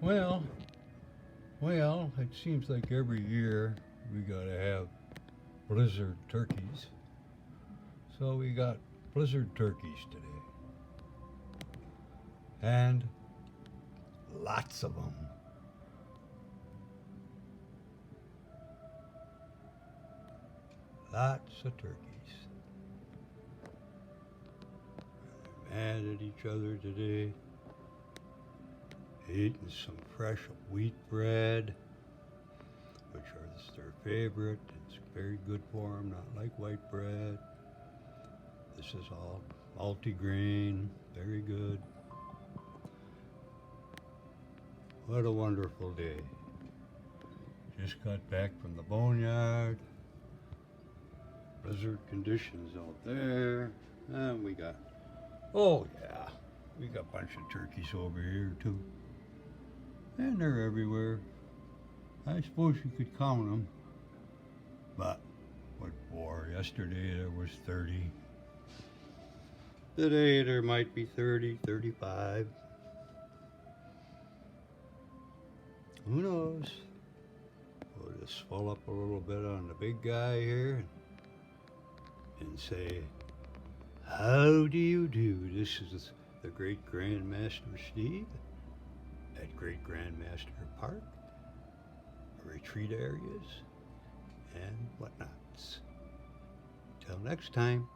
Well, well, it seems like every year we gotta have blizzard turkeys. So we got blizzard turkeys today. And lots of them. Lots of turkeys. Mad at each other today. Eating some fresh wheat bread, which is their favorite. It's very good for them, not like white bread. This is all multi-grain, very good. What a wonderful day. Just got back from the boneyard. Blizzard conditions out there. And we got, oh yeah, we got a bunch of turkeys over here too. And they're everywhere. I suppose you could count them. But what for? Yesterday there was 30. Today there might be 30, 35. Who knows? We'll just swell up a little bit on the big guy here and say, how do you do? This is the great Grandmaster Steve at Great Grandmaster Park, retreat areas, and whatnots. Till next time.